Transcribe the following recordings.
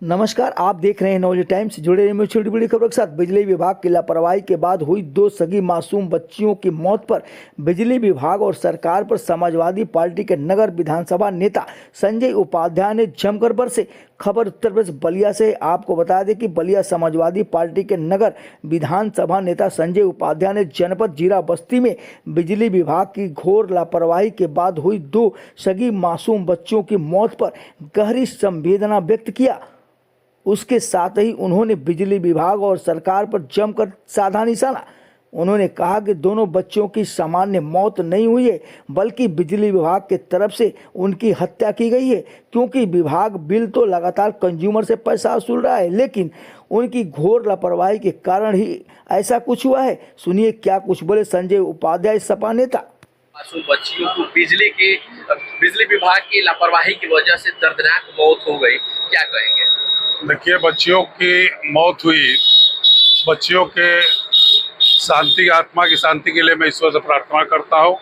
नमस्कार, आप देख रहे हैं नवज टाइम्स से जुड़े रहिए छोटी बड़ी खबरों के साथ। बिजली विभाग की लापरवाही के बाद हुई दो सगी मासूम बच्चियों की मौत पर बिजली विभाग और सरकार पर समाजवादी पार्टी के नगर विधानसभा नेता संजय उपाध्याय ने जमकर बरसे। खबर उत्तर प्रदेश बलिया से। आपको बता दें कि बलिया समाजवादी पार्टी के नगर विधानसभा नेता संजय उपाध्याय ने जनपद जीरा बस्ती में बिजली विभाग की घोर लापरवाही के बाद हुई दो सगी मासूम बच्चियों की मौत पर गहरी संवेदना व्यक्त किया। उसके साथ ही उन्होंने बिजली विभाग और सरकार पर जमकर साधा निशाना। उन्होंने कहा कि दोनों बच्चों की सामान्य मौत नहीं हुई है, बल्कि बिजली विभाग के तरफ से उनकी हत्या की गई है, क्योंकि विभाग बिल तो लगातार कंज्यूमर से पैसा वसूल रहा है, लेकिन उनकी घोर लापरवाही के कारण ही ऐसा कुछ हुआ है। सुनिए क्या कुछ बोले संजय उपाध्याय, सपा नेता। मासूम बच्चियों को बिजली विभाग की लापरवाही की वजह से दर्दनाक मौत हो गई, क्या कहेंगे? देखिए, बच्चियों की मौत हुई, बच्चियों के शांति, आत्मा की शांति के लिए मैं ईश्वर से प्रार्थना करता हूँ।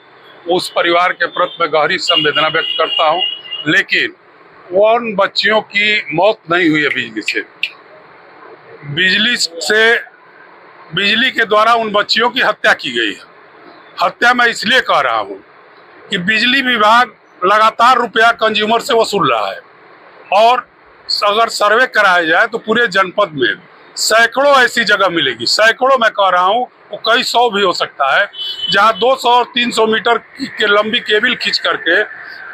उस परिवार के प्रति मैं गहरी संवेदना व्यक्त करता हूँ, लेकिन उन बच्चियों की मौत नहीं हुई है बिजली के द्वारा उन बच्चियों की हत्या की गई है। हत्या मैं इसलिए कह रहा हूँ कि बिजली विभाग लगातार रुपया कंज्यूमर से वसूल रहा है, और अगर सर्वे कराया जाए तो पूरे जनपद में सैकड़ों ऐसी जगह मिलेगी, सैकड़ों मैं कह रहा हूँ, वो कई सौ भी हो सकता है, जहाँ 200 और 300 मीटर के लंबी केबल खींच करके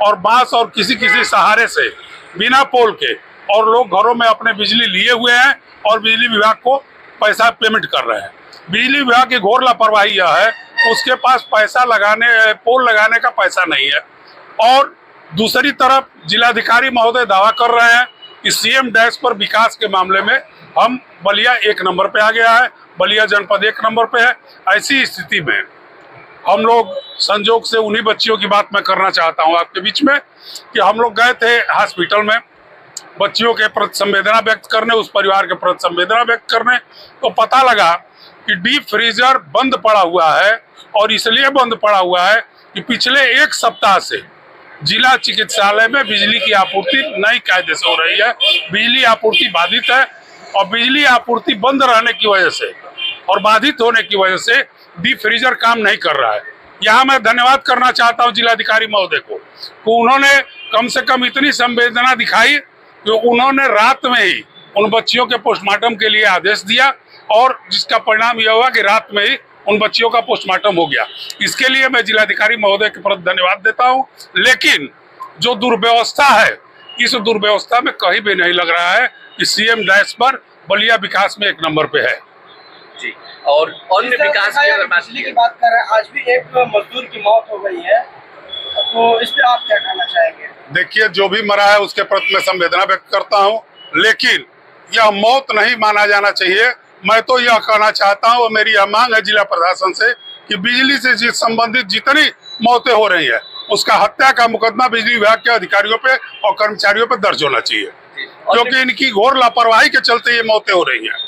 और बांस और किसी सहारे से बिना पोल के, और लोग घरों में अपने बिजली लिए हुए हैं और बिजली विभाग को पैसा पेमेंट कर रहे हैं। बिजली विभाग की घोर लापरवाही यह है, उसके पास पैसा लगाने, पोल लगाने का पैसा नहीं है। और दूसरी तरफ जिलाधिकारी महोदय दावा कर रहे हैं कि सीएम डैश पर विकास के मामले में हम बलिया 1 नंबर पे आ गया है, बलिया जनपद 1 नंबर पे है। ऐसी स्थिति में हम लोग संजोग से उन्हीं बच्चियों की बात मैं करना चाहता हूं आपके बीच में कि हम लोग गए थे हॉस्पिटल में बच्चियों के प्रति संवेदना व्यक्त करने, उस परिवार के प्रति संवेदना व्यक्त करने। तो पता लगा कि डीप फ्रीजर बंद पड़ा हुआ है, और इसलिए बंद पड़ा हुआ है कि पिछले 1 सप्ताह से जिला चिकित्सालय में बिजली की आपूर्ति नई कायदे से हो रही है। बिजली आपूर्ति बाधित है, और बिजली आपूर्ति बंद रहने की वजह से और बाधित होने की वजह से डीप फ्रीजर काम नहीं कर रहा है। यहाँ मैं धन्यवाद करना चाहता हूँ जिलाधिकारी महोदय को कि उन्होंने कम से कम इतनी संवेदना दिखाई कि उन्होंने रात में ही उन बच्चियों के पोस्टमार्टम के लिए आदेश दिया, और जिसका परिणाम यह हुआ कि रात में ही उन बच्चियों का पोस्टमार्टम हो गया। इसके लिए मैं जिलाधिकारी महोदय के प्रति धन्यवाद देता हूं। लेकिन जो दुर्व्यवस्था है, इस दुर्व्यवस्था में कहीं भी नहीं लग रहा है कि सीएम डैश पर बलिया विकास में 1 नंबर पे है जी। और अन्य विकास की बात कर रहे हैं, आज भी एक मजदूर की मौत हो गई है, तो इस पे आप क्या कहना चाहेंगे? देखिए, जो भी मरा है उसके प्रति मैं संवेदना व्यक्त करता हूँ, लेकिन यह मौत नहीं माना जाना चाहिए। मैं तो यह कहना चाहता हूँ, मेरी यह मांग है जिला प्रशासन से कि बिजली से संबंधित जितनी मौतें हो रही है, उसका हत्या का मुकदमा बिजली विभाग के अधिकारियों पे और कर्मचारियों पे दर्ज होना चाहिए, क्योंकि इनकी घोर लापरवाही के चलते ये मौतें हो रही हैं।